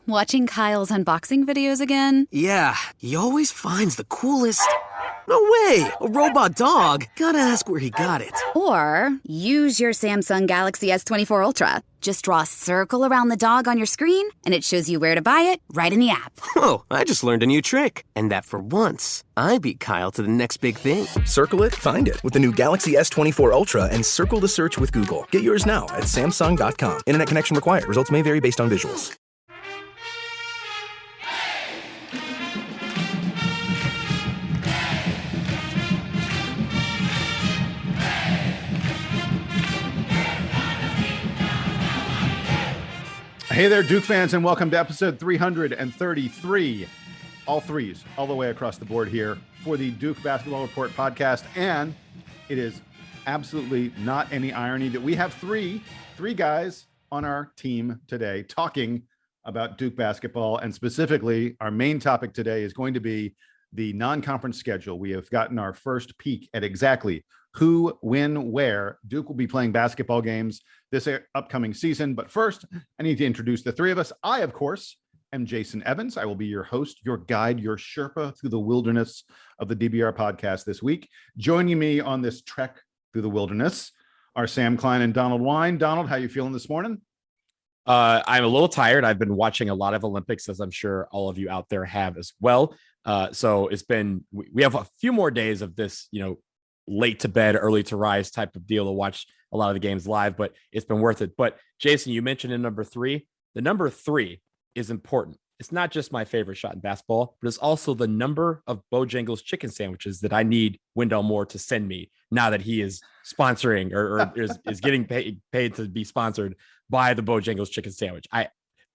Watching Kyle's unboxing videos again? Yeah, he always finds the coolest... No way! A robot dog? Gotta ask where he got it. Or use your Samsung Galaxy S24 Ultra. Just draw a circle around the dog on your screen, and it shows you where to buy it right in the app. Whoa, I just learned a new trick. And that for once, I beat Kyle to the next big thing. Circle it, find it with the new Galaxy S24 Ultra and circle the search with Google. Get yours now at Samsung.com. Internet connection required. Results may vary based on visuals. Hey there, Duke fans, and welcome to episode 333. All threes, all the way across the board here for the Duke Basketball Report podcast. And it is absolutely not any irony that we have three guys on our team today talking about Duke basketball. And specifically, our main topic today is going to be the non-conference schedule. We have gotten our first peek at exactly who, when, where Duke will be playing basketball games this upcoming season. But first, I need to introduce the three of us. I, of course, am Jason Evans. I will be your host, your guide, your Sherpa through the wilderness of the DBR podcast this week. Joining me on this trek through the wilderness are Sam Klein and Donald Wine. Donald, how you feeling this morning? I'm a little tired. I've been watching a lot of Olympics, as I'm sure all of you out there have as well. So it's been, we have a few more days of this, late to bed, early to rise type of deal to watch a lot of the games live, but it's been worth it. But Jason, you mentioned in number three, the number three is important. It's not just my favorite shot in basketball, but it's also the number of Bojangles chicken sandwiches that I need Wendell Moore to send me now that he is sponsoring or is getting paid to be sponsored by the Bojangles chicken sandwich. I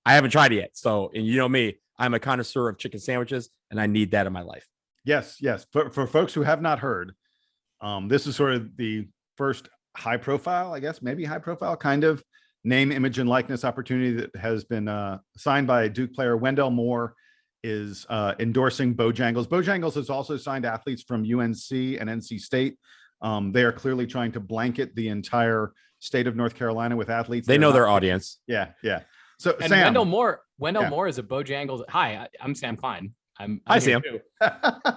haven't tried it yet. So, and you know me, I'm a connoisseur of chicken sandwiches and I need that in my life. Yes. For folks who have not heard, this is sort of the first high profile, I guess, maybe high profile kind of name, image, and likeness opportunity that has been signed by Duke player Wendell Moore is endorsing Bojangles. Bojangles has also signed athletes from UNC and NC State. They are clearly trying to blanket the entire state of North Carolina with athletes. They know their audience. Yeah. So and Sam, Wendell Moore is a Bojangles. Hi, I'm Sam Klein. Hi, Sam.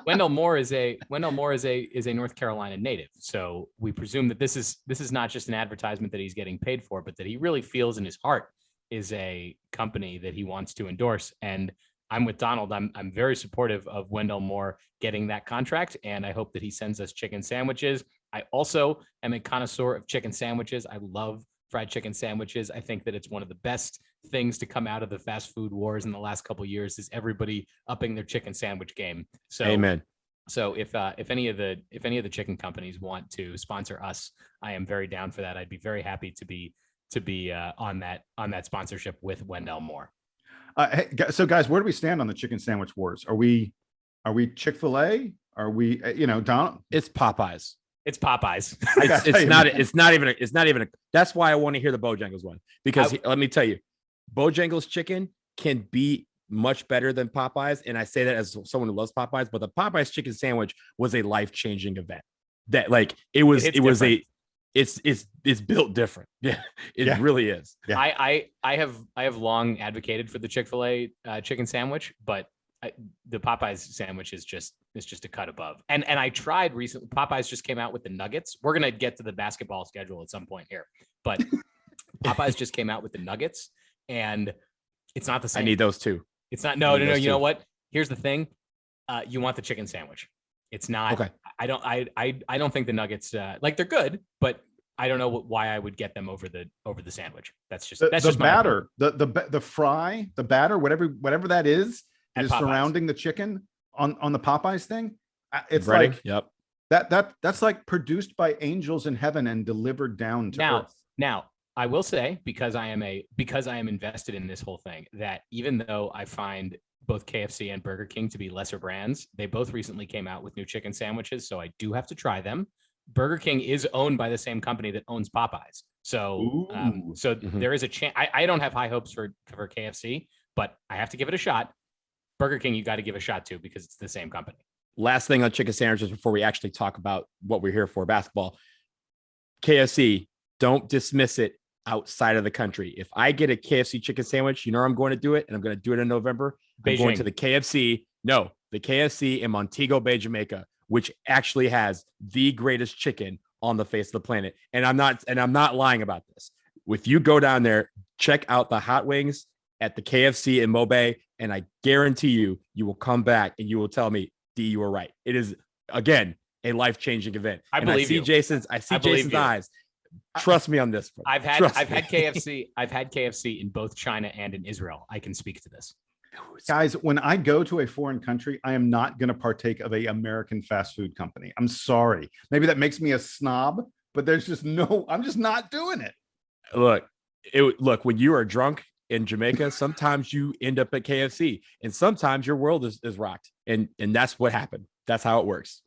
Wendell Moore is a North Carolina native, so we presume that this is not just an advertisement that he's getting paid for, but that he really feels in his heart is a company that he wants to endorse. And I'm with Donald. I'm very supportive of Wendell Moore getting that contract, and I hope that he sends us chicken sandwiches. I also am a connoisseur of chicken sandwiches. I love fried chicken sandwiches. I think that it's one of the best things to come out of the fast food wars in the last couple of years is everybody upping their chicken sandwich game. So amen. So if any of the chicken companies want to sponsor us, I am very down for that. I'd be very happy to be on that sponsorship with Wendell Moore. So guys, where do we stand on the chicken sandwich wars? Are we Chick-fil-A? Are we, Donald? It's Popeyes. It's Popeyes. It's not even. That's why I want to hear the Bojangles one, because let me tell you, Bojangles chicken can be much better than Popeyes. And I say that as someone who loves Popeyes, but the Popeyes chicken sandwich was a life-changing event that it's built different. Yeah, it really is. Yeah. I have long advocated for the Chick-fil-A chicken sandwich, but the Popeyes sandwich is just a cut above. And I tried recently. Popeyes just came out with the nuggets. We're going to get to the basketball schedule at some point here, but Popeyes just came out with the nuggets and it's not the same. I need those too. It's not. No. You know what? Here's the thing. You want the chicken sandwich. It's not. Okay. I don't think the nuggets, they're good, but I don't know why I would get them over the sandwich. That's just the batter, the fry, the batter, whatever that is surrounding the chicken on the Popeyes thing. It's Breading. Like, yep. That's like produced by angels in heaven and delivered down to earth. Now I will say, because I am invested in this whole thing, that even though I find both KFC and Burger King to be lesser brands, they both recently came out with new chicken sandwiches. So I do have to try them. Burger King is owned by the same company that owns Popeyes. So, there is a chance. I don't have high hopes for KFC, but I have to give it a shot. Burger King, you got to give a shot to, because it's the same company. Last thing on chicken sandwiches before we actually talk about what we're here for, basketball. KFC, don't dismiss it outside of the country. If I get a KFC chicken sandwich, you know where I'm going to do it, and I'm going to do it in November. I'm going to the KFC. No, the KFC in Montego Bay, Jamaica, which actually has the greatest chicken on the face of the planet. And I'm not lying about this. If you go down there, check out the hot wings at the KFC in Mobay, and I guarantee you will come back and you will tell me, D, you were right. It is, again, a life-changing event. I see Jason's eyes. Trust me on this. I've had KFC. I've had KFC in both China and in Israel. I can speak to this. Guys, when I go to a foreign country, I am not going to partake of a American fast food company. I'm sorry. Maybe that makes me a snob, but I'm just not doing it. Look, when you are drunk in Jamaica, sometimes you end up at KFC, and sometimes your world is rocked. And that's what happened. That's how it works.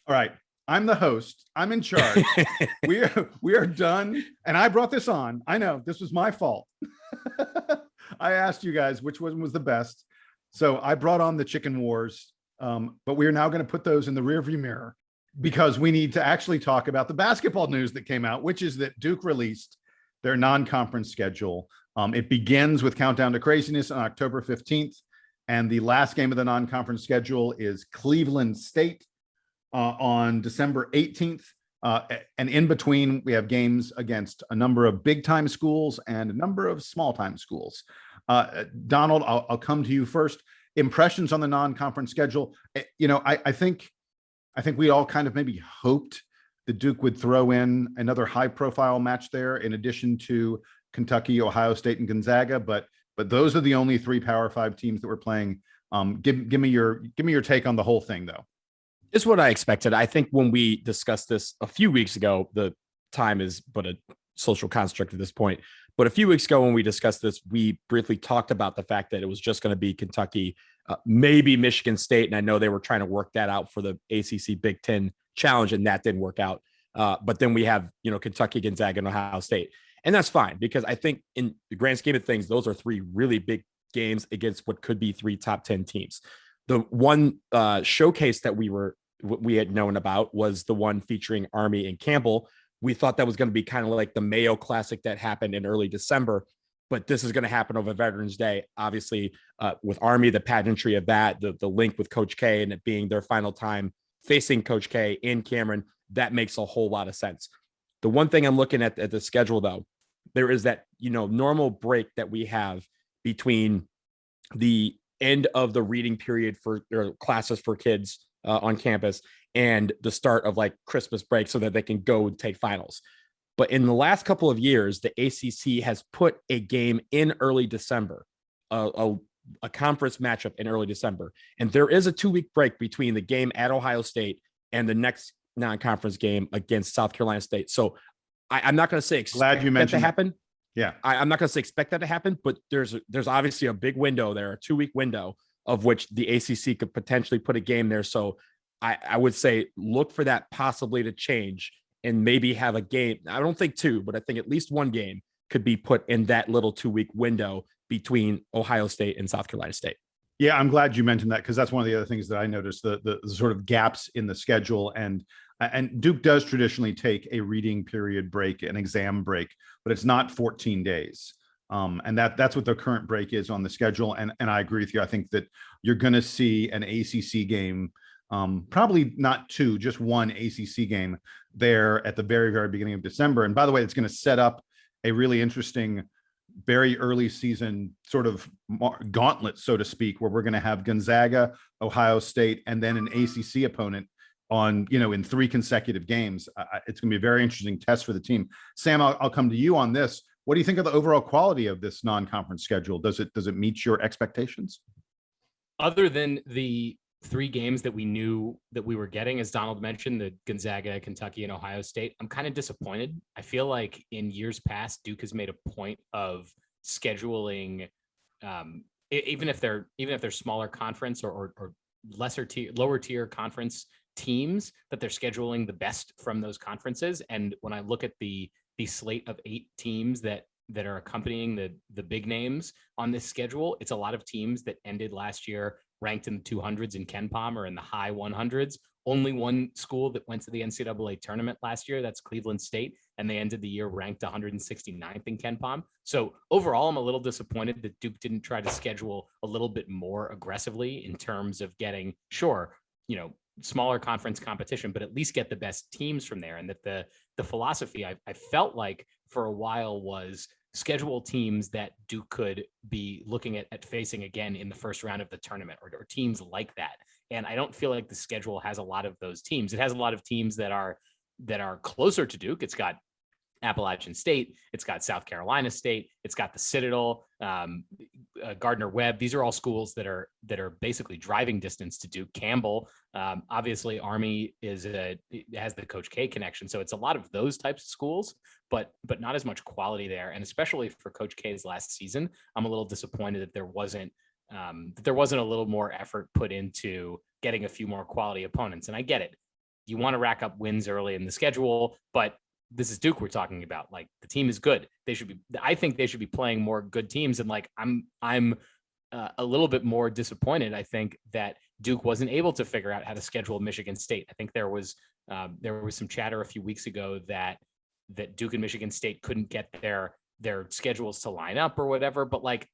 All right. I'm the host. I'm in charge. we are done. And I brought this on. I know this was my fault. I asked you guys which one was the best. So I brought on the chicken wars. But we are now going to put those in the rearview mirror because we need to actually talk about the basketball news that came out, which is that Duke released their non-conference schedule. It begins with Countdown to Craziness on October 15th. And the last game of the non-conference schedule is Cleveland State on December 18th. And in between, we have games against a number of big-time schools and a number of small-time schools. Donald, I'll come to you first. Impressions on the non-conference schedule. I think we all kind of maybe hoped that Duke would throw in another high-profile match there in addition to Kentucky, Ohio State, and Gonzaga. But those are the only three Power 5 teams that we're playing. Give me your take on the whole thing, though. It's what I expected. I think when we discussed this a few weeks ago, the time is but a social construct at this point. But a few weeks ago when we discussed this, we briefly talked about the fact that it was just going to be Kentucky, maybe Michigan State. And I know they were trying to work that out for the ACC Big Ten Challenge, and that didn't work out. But then we have, Kentucky, Gonzaga, and Ohio State. And that's fine because I think in the grand scheme of things, those are three really big games against what could be three top 10 teams. The one showcase that we had known about was the one featuring Army and Campbell. We thought that was going to be kind of like the Mayo Classic that happened in early December, but this is going to happen over Veterans Day. Obviously, with Army, the pageantry of that, the link with Coach K and it being their final time facing Coach K in Cameron, that makes a whole lot of sense. The one thing I'm looking at the schedule, though, there is that, normal break that we have between the end of the reading period for classes for kids on campus and the start of like Christmas break so that they can go take finals. But in the last couple of years, the ACC has put a game in early December, a conference matchup in early December. And there is a 2-week break between the game at Ohio State and the next non-conference game against South Carolina State. So I'm not going to say expect that to happen. Yeah. I'm not going to say expect that to happen, but there's obviously a big window there, a 2-week window of which the ACC could potentially put a game there. So I would say look for that possibly to change and maybe have a game. I don't think two, but I think at least one game could be put in that little 2-week window between Ohio State and South Carolina State. Yeah, I'm glad you mentioned that because that's one of the other things that I noticed, the sort of gaps in the schedule. And Duke does traditionally take a reading period break, an exam break, but it's not 14 days. And that's what the current break is on the schedule. And I agree with you. I think that you're going to see an ACC game, probably not two, just one ACC game there at the very, very beginning of December. And by the way, it's going to set up a really interesting, very early season sort of gauntlet, so to speak, where we're going to have Gonzaga, Ohio State, and then an ACC opponent on, in 3 consecutive games. It's going to be a very interesting test for the team. Sam, I'll come to you on this. What do you think of the overall quality of this non-conference schedule? Does it meet your expectations? Other than the 3 games that we knew that we were getting, as Donald mentioned, the Gonzaga, Kentucky, and Ohio State, I'm kind of disappointed. I feel like in years past, Duke has made a point of scheduling, even if they're smaller conference or lower tier conference teams, that they're scheduling the best from those conferences. And when I look at the slate of 8 teams that are accompanying the big names on this schedule, it's a lot of teams that ended last year ranked in the 200s in KenPom or in the high 100s, only one school that went to the NCAA tournament last year. That's Cleveland State. And they ended the year ranked 169th in KenPom. So overall, I'm a little disappointed that Duke didn't try to schedule a little bit more aggressively in terms of getting, smaller conference competition, but at least get the best teams from there. And that the philosophy I felt like for a while was schedule teams that Duke could be looking at facing again in the first round of the tournament, or teams like that. And I don't feel like the schedule has a lot of those teams. It has a lot of teams that are closer to Duke. It's got Appalachian State, it's got South Carolina State, it's got the Citadel, Gardner-Webb. These are all schools that are basically driving distance to Duke. Campbell, obviously Army has the Coach K connection, so it's a lot of those types of schools, but not as much quality there. And especially for Coach K's last season, I'm a little disappointed that there wasn't a little more effort put into getting a few more quality opponents. And I get it, you want to rack up wins early in the schedule, but this is Duke we're talking about. Like, the team is good. I think they should be playing more good teams. And like, I'm a little bit more disappointed, I think, that Duke wasn't able to figure out how to schedule Michigan State. I think there was some chatter a few weeks ago that Duke and Michigan State couldn't get their schedules to line up or whatever. But like,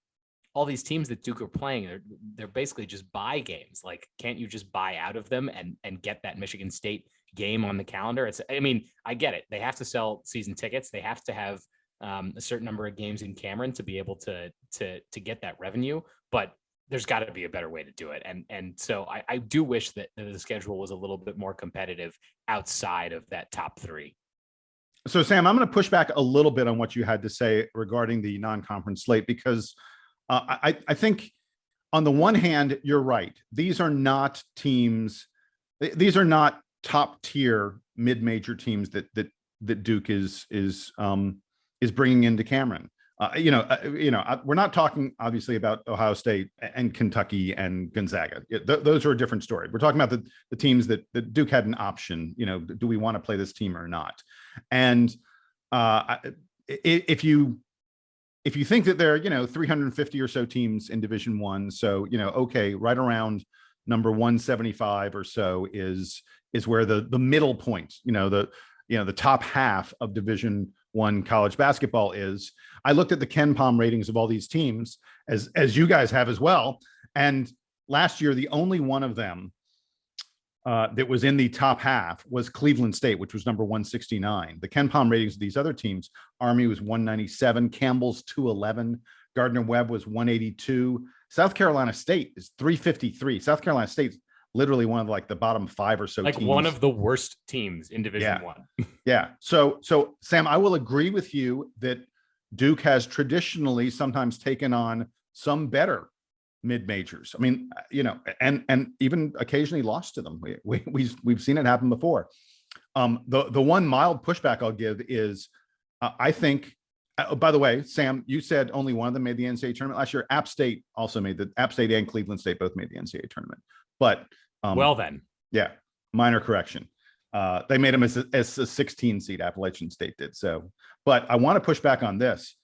all these teams that Duke are playing, they're basically just buy games. Like, can't you just buy out of them and get that Michigan State game on the calendar? I get it. They have to sell season tickets. They have to have a certain number of games in Cameron to be able to get that revenue, but there's got to be a better way to do it. And so I do wish that the schedule was a little bit more competitive outside of that top three. So Sam, I'm going to push back a little bit on what you had to say regarding the non-conference slate, because I think on the one hand, you're right. These are not teams. These are not top tier mid-major teams that Duke is bringing into Cameron. We're not talking obviously about Ohio State and Kentucky and Gonzaga. Those are a different story. We're talking about the teams that Duke had an option. Do we want to play this team or not? And if you think that there are 350 or so teams in Division I, so okay, right around number 175 or so is where the middle point, the top half of Division I college basketball is. I looked at the KenPom ratings of all these teams, as you guys have as well, and last year the only one of them that was in the top half was Cleveland State, which was number 169. The KenPom ratings of these other teams: Army was 197, Campbell's 211, Gardner-Webb was 182. South Carolina State is 353. South Carolina State's literally one of like the bottom five or so teams. One of the worst teams in Division I. Yeah. So Sam, I will agree with you that Duke has traditionally sometimes taken on some better mid-majors. And even occasionally lost to them. We've seen it happen before. The one mild pushback I'll give is I think. By the way, Sam, you said only one of them made the NCAA tournament last year. App State also App State and Cleveland State both made the NCAA tournament. But yeah, minor correction. They made them as a 16 seed. Appalachian State did. So, but I want to push back on this.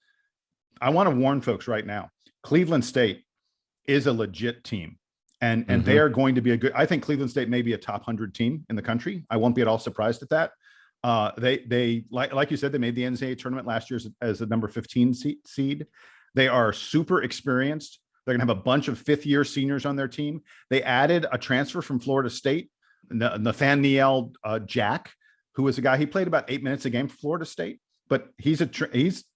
I want to warn folks right now. Cleveland State is a legit team, and they are going to be I think Cleveland State may be a top 100 team in the country. I won't be at all surprised at that. They like you said, they made the NCAA tournament last year as a number 15 seed. They are super experienced. They're going to have a bunch of fifth-year seniors on their team. They added a transfer from Florida State, Nathaniel Jack, who was a guy, he played about 8 minutes a game for Florida State, but he's a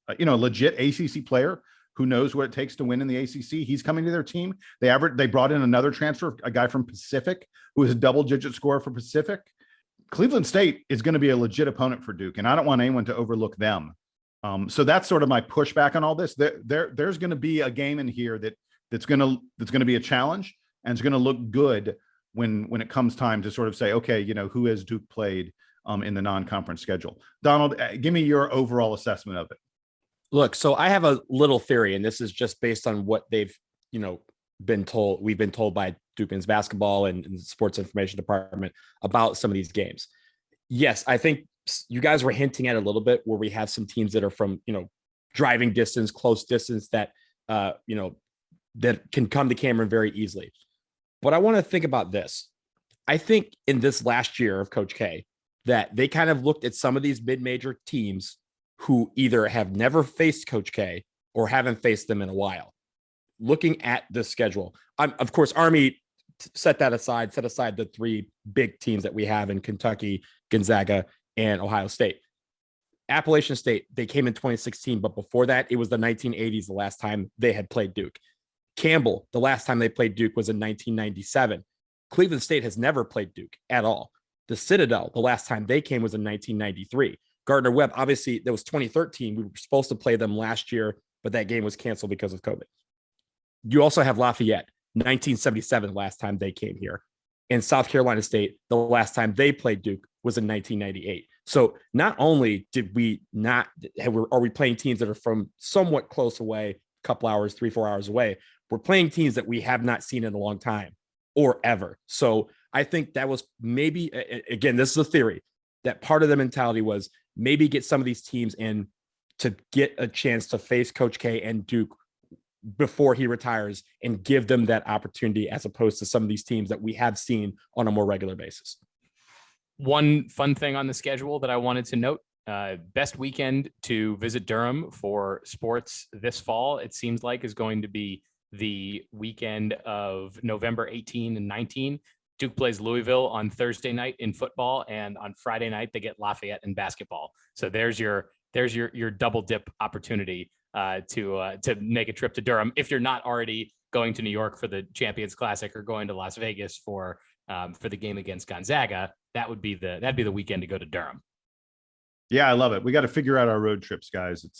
legit ACC player who knows what it takes to win in the ACC. He's coming to their team. They brought in another transfer, a guy from Pacific, who is a double-digit scorer for Pacific. Cleveland State is going to be a legit opponent for Duke, and I don't want anyone to overlook them. So that's sort of my pushback on all this. There's going to be a game in here that's going to be a challenge, and it's going to look good when it comes time to sort of say, okay, who has Duke played in the non-conference schedule? Donald, give me your overall assessment of it. Look, so I have a little theory, and this is just based on what they've been told. We've been told by Duke men's basketball and the sports information department about some of these games. Yes, I think you guys were hinting at a little bit where we have some teams that are from driving distance, close distance that that can come to Cameron very easily. But I want to think about this. I think in this last year of Coach K, that they kind of looked at some of these mid-major teams who either have never faced Coach K or haven't faced them in a while. Looking at the schedule, of course, Army set aside the three big teams that we have in Kentucky, Gonzaga, and Ohio State. Appalachian State, they came in 2016, but before that, it was the 1980s, the last time they had played Duke. Campbell, the last time they played Duke was in 1997. Cleveland State has never played Duke at all. The Citadel, the last time they came was in 1993. Gardner-Webb, obviously, that was 2013. We were supposed to play them last year, but that game was canceled because of COVID. You also have Lafayette, 1977, last time they came here. And South Carolina State, the last time they played Duke was in 1998. So not only did we not, are we playing teams that are from somewhat close away, a couple hours, 3-4 hours away, we're playing teams that we have not seen in a long time or ever. So I think that was maybe, again, this is a theory, that part of the mentality was maybe get some of these teams in to get a chance to face Coach K and Duke before he retires and give them that opportunity, as opposed to some of these teams that we have seen on a more regular basis. One fun thing on the schedule that I wanted to note, best weekend to visit Durham for sports this fall, it seems like, is going to be the weekend of November 18 and 19. Duke plays Louisville on Thursday night in football, and on Friday night they get Lafayette in basketball. So there's your double dip opportunity to make a trip to Durham if you're not already going to New York for the Champions Classic or going to Las Vegas for the game against Gonzaga. That'd be the weekend to go to Durham. Yeah, I love it. We got to figure out our road trips, guys. It's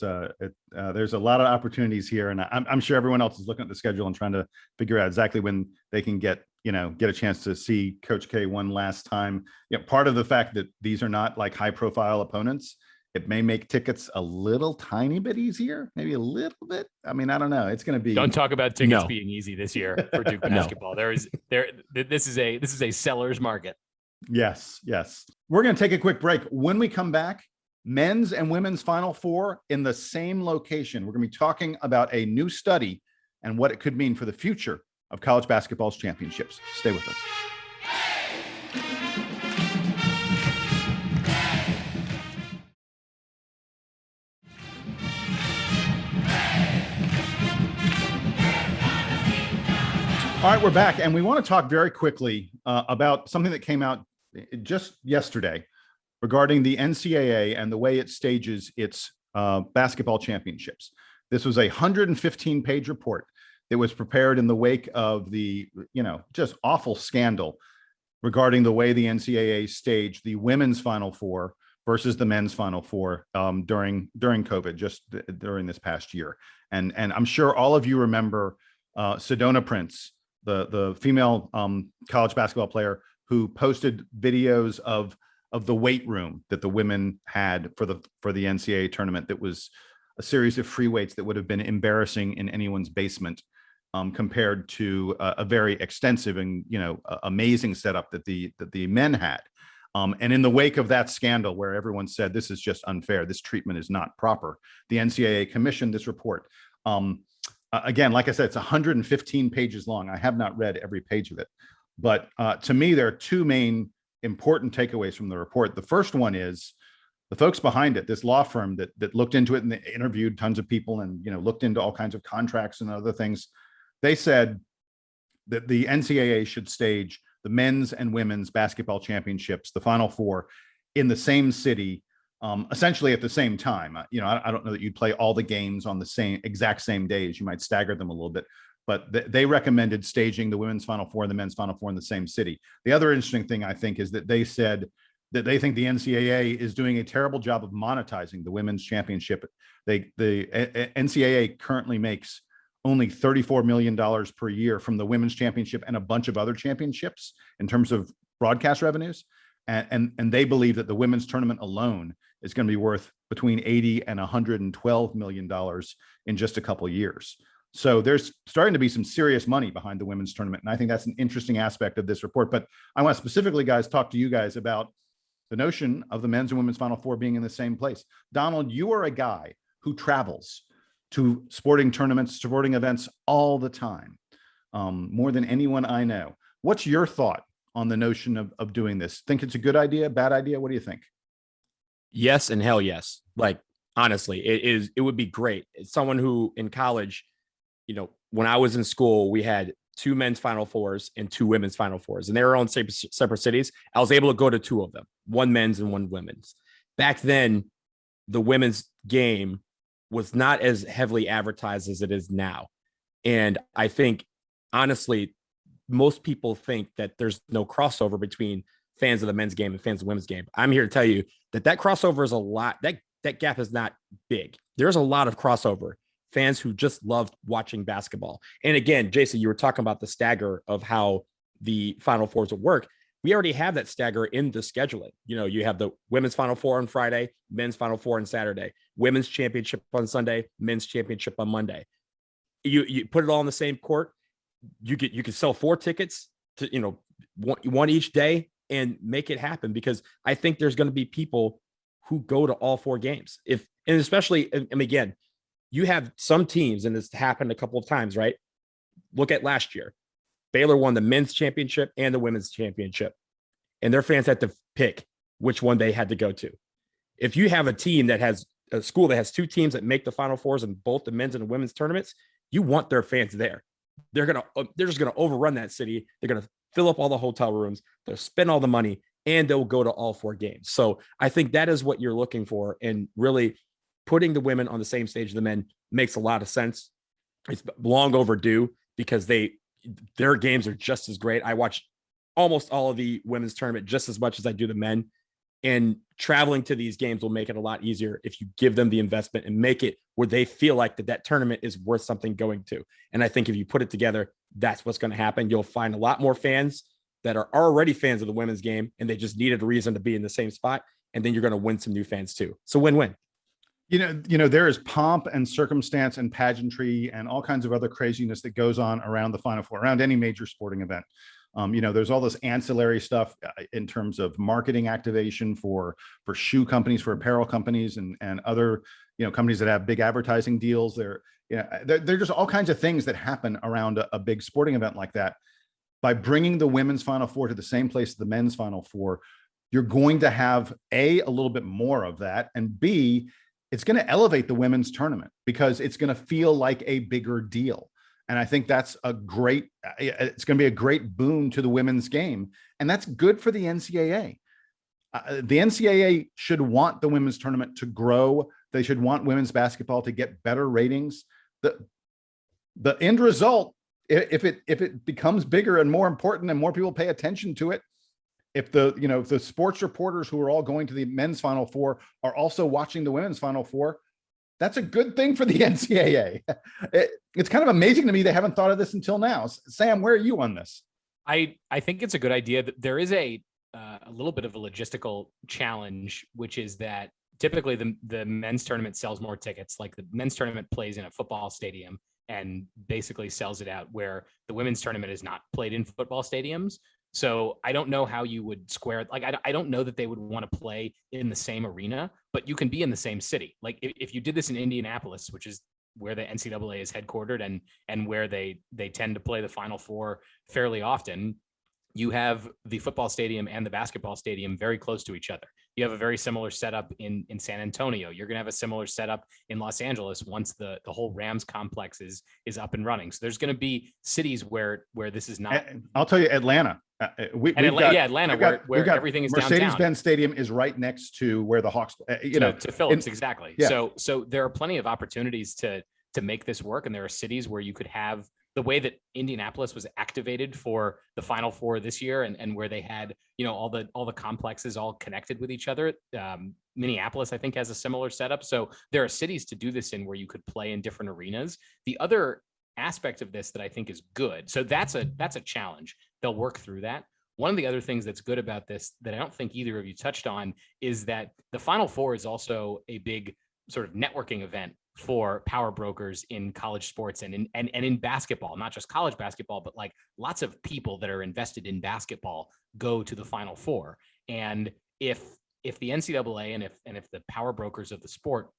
there's a lot of opportunities here, and I'm sure everyone else is looking at the schedule and trying to figure out exactly when they can get a chance to see Coach K one last time. Part of the fact that these are not like high profile opponents, it may make tickets a little tiny bit easier, maybe a little bit. I mean, I don't know. It's going to be. Don't talk about tickets being easy this year for Duke basketball. This is a seller's market. Yes. We're going to take a quick break. When we come back, men's and women's Final Four in the same location. We're going to be talking about a new study and what it could mean for the future of college basketball's championships. Stay with us. All right, we're back, and we want to talk very quickly about something that came out just yesterday regarding the NCAA and the way it stages its basketball championships. This was a 115-page report that was prepared in the wake of the, just awful scandal regarding the way the NCAA staged the women's Final Four versus the men's Final Four during COVID, just during this past year. And I'm sure all of you remember Sedona Prince, the female college basketball player who posted videos of the weight room that the women had for the NCAA tournament. That was a series of free weights that would have been embarrassing in anyone's basement, compared to a very extensive and amazing setup that the men had. And in the wake of that scandal, where everyone said this is just unfair, this treatment is not proper, the NCAA commissioned this report. Again, like I said, it's 115 pages long. I have not read every page of it, but to me, there are two main important takeaways from the report. The first one is the folks behind it, this law firm that looked into it and they interviewed tons of people and looked into all kinds of contracts and other things. They said that the NCAA should stage the men's and women's basketball championships, the Final Four, in the same city, essentially at the same time. I don't know that you'd play all the games on the exact same days. You might stagger them a little bit, but they recommended staging the women's Final Four and the men's Final Four in the same city. The other interesting thing, I think, is that they said that they think the NCAA is doing a terrible job of monetizing the women's championship. The NCAA currently makes only $34 million per year from the women's championship and a bunch of other championships in terms of broadcast revenues. And they believe that the women's tournament alone is going to be worth between $80 and $112 million in just a couple of years. So there's starting to be some serious money behind the women's tournament. And I think that's an interesting aspect of this report. But I want to specifically, guys, talk to you guys about the notion of the men's and women's Final Four being in the same place. Donald, you are a guy who travels to sporting tournaments, sporting events all the time, more than anyone I know. What's your thought on the notion of doing this? Think it's a good idea, bad idea? What do you think? Yes and hell yes. Like, honestly, it would be great. As someone who in college, when I was in school, we had 2 men's Final Fours and 2 women's Final Fours, and they were on separate cities. I was able to go to 2 of them, 1 men's and 1 women's. Back then, the women's game was not as heavily advertised as it is now. And I think, honestly, most people think that there's no crossover between fans of the men's game and fans of the women's game. I'm here to tell you that crossover is a lot. That gap is not big. There's a lot of crossover. Fans who just love watching basketball. And again, Jason, you were talking about the stagger of how the Final Fours will work. We already have that stagger in the scheduling. You have the women's Final Four on Friday, men's Final Four on Saturday, women's championship on Sunday, men's championship on Monday. You put it all in the same court. You could sell 4 tickets to, one each day and make it happen, because I think there's going to be people who go to all 4 games. And especially, and again, you have some teams, and it's happened a couple of times, right? Look at last year. Baylor won the men's championship and the women's championship, and their fans had to pick which one they had to go to. If you have a school that has 2 teams that make the Final Fours in both the men's and the women's tournaments, you want their fans there. They're just gonna overrun that city. They're gonna fill up all the hotel rooms. They'll spend all the money, and they'll go to all 4 games. So I think that is what you're looking for, and really putting the women on the same stage as the men makes a lot of sense. It's long overdue, because their games are just as great. I watch almost all of the women's tournament just as much as I do the men, and traveling to these games will make it a lot easier if you give them the investment and make it where they feel like that tournament is worth something going to. And I think if you put it together, that's what's going to happen. You'll find a lot more fans that are already fans of the women's game, and they just needed a reason to be in the same spot. And then you're going to win some new fans too. So win-win. There is pomp and circumstance and pageantry and all kinds of other craziness that goes on around the Final Four, around any major sporting event. There's all this ancillary stuff in terms of marketing activation for shoe companies, for apparel companies, and other, companies that have big advertising deals. There are just all kinds of things that happen around a big sporting event like that. By bringing the women's Final Four to the same place as the men's Final Four, you're going to have a little bit more of that, and B, it's going to elevate the women's tournament, because it's going to feel like a bigger deal. And I think that's it's going to be a great boon to the women's game. And that's good for the NCAA. The NCAA should want the women's tournament to grow. They should want women's basketball to get better ratings. The end result, if it becomes bigger and more important and more people pay attention to it, if the sports reporters who are all going to the men's Final Four are also watching the women's Final Four, that's a good thing for the NCAA. It's kind of amazing to me they haven't thought of this until now. Sam, where are you on this? I think it's a good idea. There is a little bit of a logistical challenge, which is that typically the men's tournament sells more tickets. Like, the men's tournament plays in a football stadium and basically sells it out, where the women's tournament is not played in football stadiums. So I don't know how you would square it. Like, I don't know that they would want to play in the same arena, but you can be in the same city. Like, if you did this in Indianapolis, which is where the NCAA is headquartered and where they tend to play the Final Four fairly often, you have the football stadium and the basketball stadium very close to each other. You have a very similar setup in San Antonio. You're going to have a similar setup in Los Angeles once the whole Rams complex is up and running. So there's going to be cities where this is not. I'll tell you, Atlanta. Atlanta, where everything is downtown. Mercedes-Benz Stadium is right next to where the Hawks, to Phillips, exactly. Yeah. So there are plenty of opportunities to make this work, and there are cities where you could have the way that Indianapolis was activated for the Final Four this year, and where they had all the complexes all connected with each other. Minneapolis, I think, has a similar setup. So there are cities to do this in where you could play in different arenas. The other aspect of this that I think is good. So that's a challenge. They'll work through that. One of the other things that's good about this that I don't think either of you touched on is that the Final Four is also a big sort of networking event for power brokers in college sports and in basketball, not just college basketball, but like lots of people that are invested in basketball go to the Final Four. And if the NCAA and if the power brokers of the sport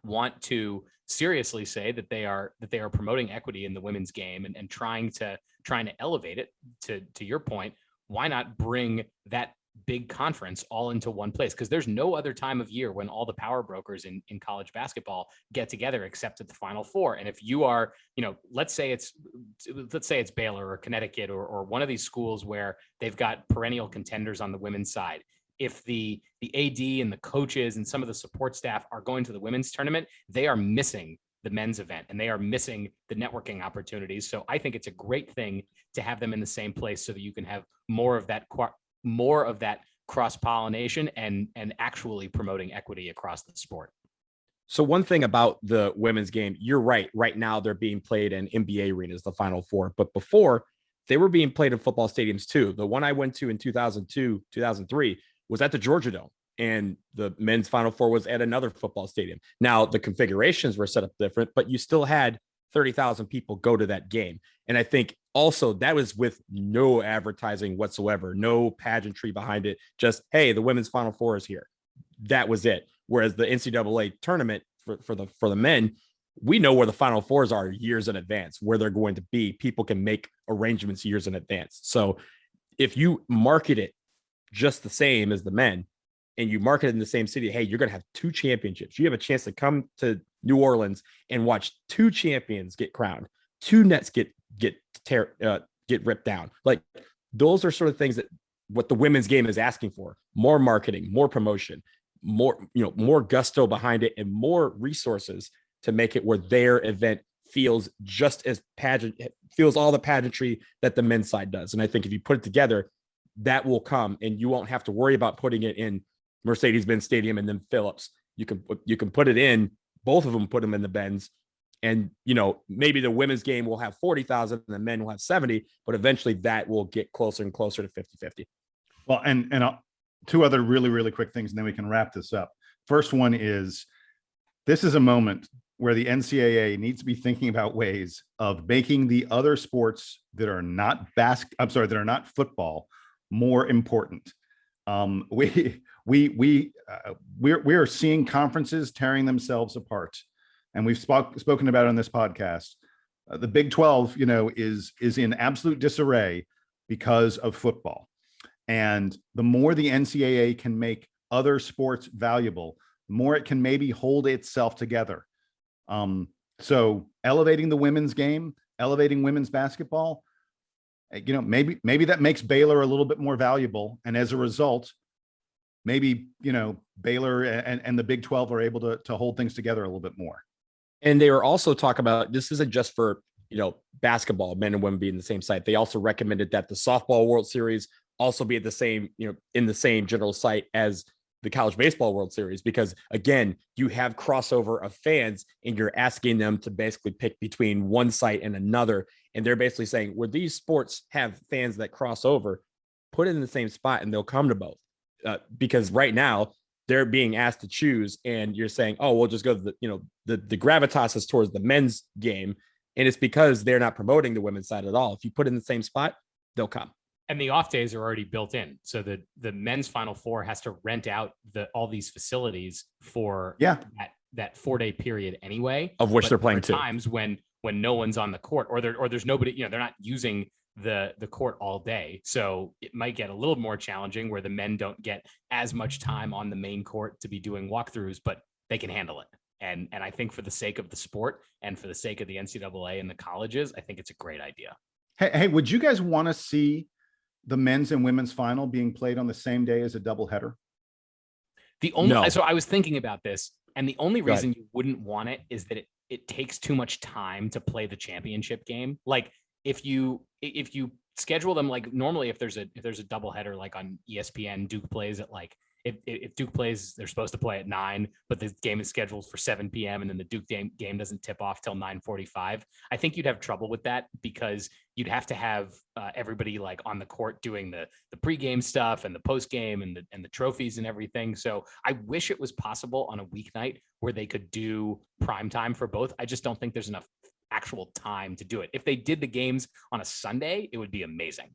want to seriously say that they are promoting equity in the women's game and trying to elevate it, to your point, why not bring that big conference all into one place? Because there's no other time of year when all the power brokers in college basketball get together except at the Final Four. And if you are, let's say it's Baylor or Connecticut or one of these schools where they've got perennial contenders on the women's side. If the AD and the coaches and some of the support staff are going to the women's tournament, they are missing the men's event and they are missing the networking opportunities. So I think it's a great thing to have them in the same place so that you can have more of that cross-pollination and actually promoting equity across the sport. So one thing about the women's game, you're right. Right now they're being played in NBA arenas, the Final Four. But before, they were being played in football stadiums too. The one I went to in 2002, 2003 was at the Georgia Dome. And the men's Final Four was at another football stadium. Now, the configurations were set up different, but you still had 30,000 people go to that game. And I think also that was with no advertising whatsoever, no pageantry behind it. Just, hey, the women's Final Four is here. That was it. Whereas the NCAA tournament for the men, we know where the Final Fours are years in advance, where they're going to be. People can make arrangements years in advance. So if you market it just the same as the men, and you market it in the same city, hey, you're going to have 2 championships. You have a chance to come to New Orleans and watch 2 champions get crowned, 2 nets get ripped down. Like, those are sort of things that what the women's game is asking for: more marketing, more promotion, more gusto behind it, and more resources to make it where their event feels just as feels all the pageantry that the men's side does. And I think if you put it together, that will come, and you won't have to worry about putting it in Mercedes-Benz Stadium and then Phillips. You can put it in, both of them, put them in the Benz, and maybe the women's game will have 40,000 and the men will have 70, but eventually that will get closer and closer to 50-50. Well, and 2 other really, really quick things, and then we can wrap this up. First one is, this is a moment where the NCAA needs to be thinking about ways of making the other sports that are not that are not football more important. We are seeing conferences tearing themselves apart, and we've spoken about it on this podcast. The Big 12, is in absolute disarray because of football. And the more the NCAA can make other sports valuable, the more it can maybe hold itself together. So elevating the women's game, elevating women's basketball, maybe that makes Baylor a little bit more valuable. And as a result, maybe, Baylor and the Big 12 are able to hold things together a little bit more. And they were also talking about, this isn't just for, basketball, men and women being the same site. They also recommended that the softball World Series also be at the same, in the same general site as the college baseball World Series, because again, you have crossover of fans and you're asking them to basically pick between one site and another. And they're basically saying, where these sports have fans that cross over, put it in the same spot and they'll come to both. Because right now they're being asked to choose, and you're saying, oh, we'll just go to the gravitas is towards the men's game. And it's because they're not promoting the women's side at all. If you put it in the same spot, they'll come. And the off days are already built in. So the men's Final Four has to rent out all these facilities for that 4-day period anyway, of which they're playing two times when no one's on the court, or there's nobody, they're not using the court all day. So it might get a little more challenging where the men don't get as much time on the main court to be doing walkthroughs, but they can handle it. And I think for the sake of the sport and for the sake of the NCAA and the colleges, I think it's a great idea. Hey, would you guys want to see the men's and women's final being played on the same day as a doubleheader? So I was thinking about this, and the only reason you wouldn't want it is that it takes too much time to play the championship game. Like if you schedule them, like normally if there's a doubleheader, like on ESPN, Duke plays at if Duke plays, they're supposed to play at 9, but the game is scheduled for 7 p.m. and then the Duke game doesn't tip off till 9:45. I think you'd have trouble with that because you'd have to have everybody like on the court doing the pregame stuff and the postgame and the trophies and everything. So I wish it was possible on a weeknight where they could do prime time for both. I just don't think there's enough actual time to do it. If they did the games on a Sunday, it would be amazing.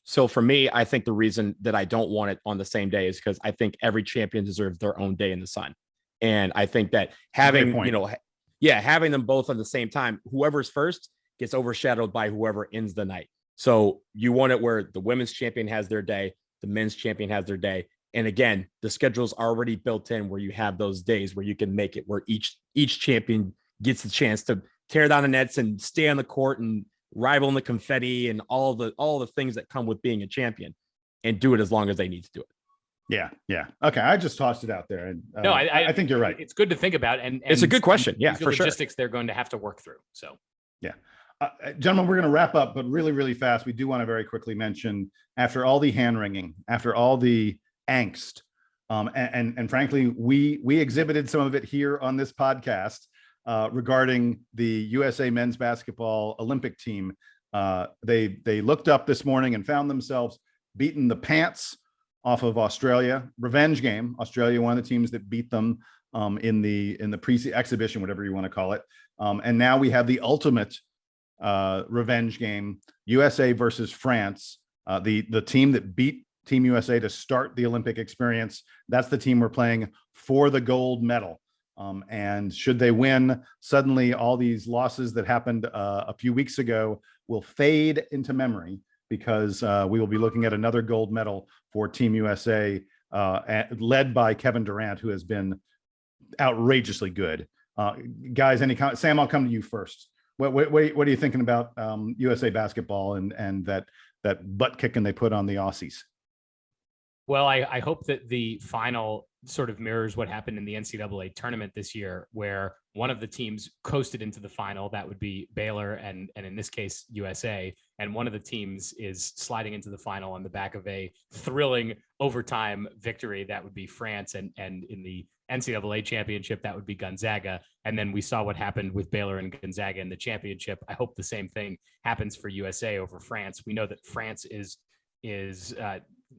So for me, I think the reason that I don't want it on the same day is because I think every champion deserves their own day in the sun. And I think that having them both on the same time, whoever's first gets overshadowed by whoever ends the night. So you want it where the women's champion has their day, the men's champion has their day. And again, the schedule's already built in where you have those days where you can make it where each champion gets the chance to tear down the nets and stay on the court and rival in the confetti and all the things that come with being a champion, and do it as long as they need to do it. Yeah. Okay, I just tossed it out there, and No, I think you're right. It's good to think about, and it's a good question. Yeah, for sure. Logistics they're going to have to work through. So yeah. Gentlemen, we're going to wrap up, but really, really fast. We do want to very quickly mention, after all the hand wringing, after all the angst, and frankly, we exhibited some of it here on this podcast regarding the USA men's basketball Olympic team. They looked up this morning and found themselves beating the pants off of Australia. Revenge game. Australia, one of the teams that beat them in the pre-exhibition, whatever you want to call it. And now we have the ultimate revenge game, USA versus France. The team that beat Team USA to start the Olympic experience, that's the team we're playing for the gold medal. And should they win, suddenly all these losses that happened a few weeks ago will fade into memory, because we will be looking at another gold medal for Team USA, led by Kevin Durant, who has been outrageously good. Guys, any comment? Sam, I'll come to you first. What are you thinking about USA basketball and that butt kicking they put on the Aussies? Well, I hope that the final sort of mirrors what happened in the NCAA tournament this year, where one of the teams coasted into the final. That would be Baylor, and in this case, USA. And one of the teams is sliding into the final on the back of a thrilling overtime victory. That would be France. And in the NCAA championship, that would be Gonzaga. And then we saw what happened with Baylor and Gonzaga in the championship. I hope the same thing happens for USA over France. We know that France is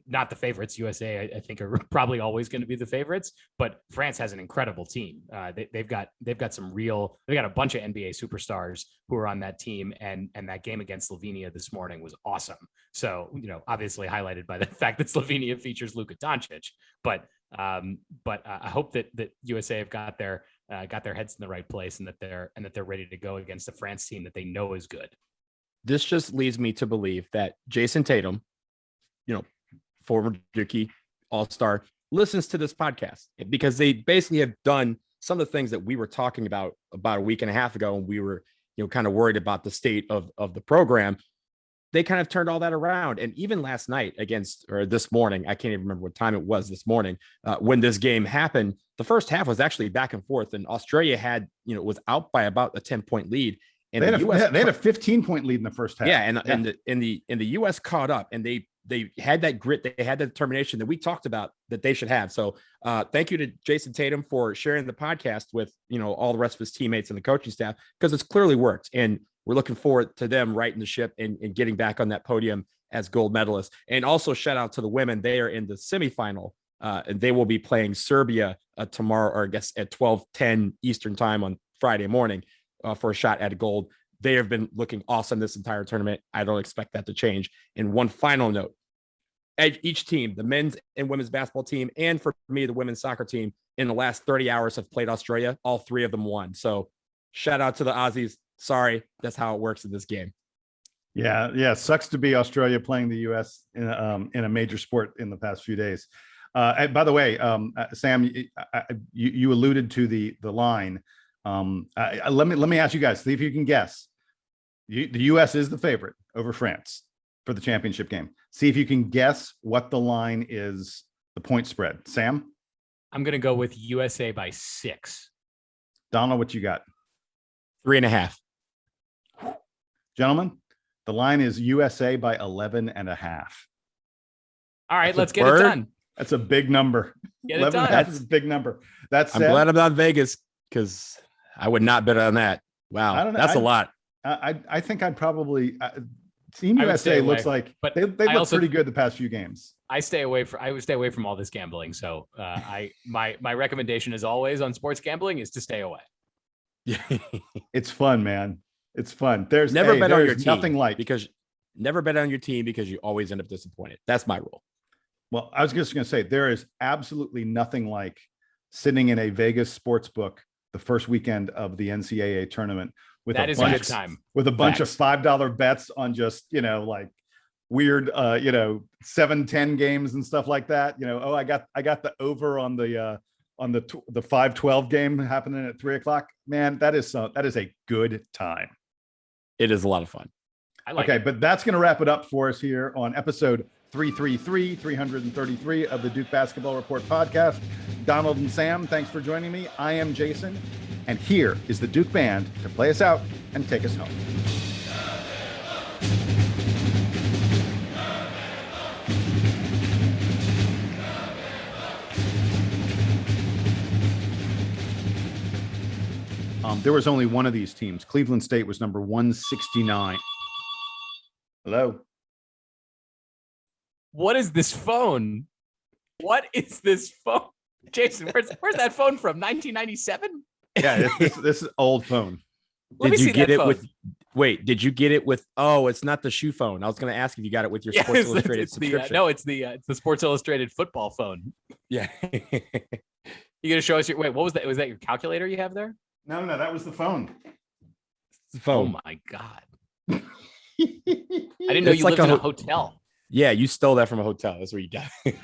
not the favorites. USA, I think, are probably always going to be the favorites, but France has an incredible team. They've got a bunch of NBA superstars who are on that team, and that game against Slovenia this morning was awesome. So, obviously highlighted by the fact that Slovenia features Luka Doncic, but I hope that USA have got their heads in the right place, and that they're ready to go against a France team that they know is good. This just leads me to believe that Jason Tatum, former Dookie All-Star, listens to this podcast, because they basically have done some of the things that we were talking about a week and a half ago, and we were, kind of worried about the state of the program. They kind of turned all that around. And even last night this morning, I can't even remember what time it was this morning, when this game happened, the first half was actually back and forth, and Australia had, was out by about a 10-point lead. And they had a 15-point lead in the first half. Yeah. And the US caught up, and they had that grit, they had the determination that we talked about that they should have. So thank you to Jason Tatum for sharing the podcast with, all the rest of his teammates and the coaching staff, because it's clearly worked. And we're looking forward to them righting the ship and getting back on that podium as gold medalists. And also shout out to the women. They are in the semifinal, and they will be playing Serbia tomorrow, or I guess at 12:10 Eastern time on Friday morning, for a shot at gold. They have been looking awesome this entire tournament. I don't expect that to change. And one final note, each team, the men's and women's basketball team, and for me, the women's soccer team, in the last 30 hours have played Australia. All three of them won. So shout out to the Aussies. Sorry, that's how it works in this game. Yeah. Sucks to be Australia playing the US in a major sport in the past few days. And by the way, Sam, you alluded to the line. Let me ask you guys, see if you can guess. The US is the favorite over France for the championship game. See if you can guess what the line is, the point spread. Sam? I'm going to go with USA by 6. Donald, what you got? 3.5. Gentlemen, the line is USA by 11.5. All right, let's get it done. That's a big number. Get it done. That's a big number. I'm glad I'm not Vegas, because I would not bet on that. Wow, I don't know. That's a lot. I think I'd probably Team USA looks like, but they look pretty good the past few games. I would stay away from all this gambling. So my recommendation, as always, on sports gambling is to stay away. It's fun, man. It's fun. There's never bet on your team. Never bet on your team, because you always end up disappointed. That's my rule. Well, I was just going to say, there is absolutely nothing like sitting in a Vegas sports book the first weekend of the NCAA tournament, with That is a good time. with a bunch Facts. of $5 bets on just, like weird 7-10 games and stuff like that. I got the over on the 5-12 game happening at 3:00. Man, that is a good time. It is a lot of fun. I like Okay, it. but that's going to wrap it up for us here on episode 333 of the Duke Basketball Report podcast. Donald and Sam, thanks for joining me. I am Jason, and here is the Duke Band to play us out and take us home. There was only one of these teams. Cleveland State was number 169. Hello. What is this phone? What is this phone? Jason, where's that phone from? 1997? Yeah, this is old phone. Let me Did you see get that it phone. with? Wait, did you get it with? Oh, it's not the shoe phone. I was going to ask if you got it with your Sports Yes, Illustrated it's subscription. it's the Sports Illustrated football phone. Yeah. You gonna show us your? Wait, what was that? Was that your calculator you have there? No, that was the phone. It's the phone. Oh my god! I didn't know It's you like lived a in a hotel. Yeah, you stole that from a hotel. That's where you got it.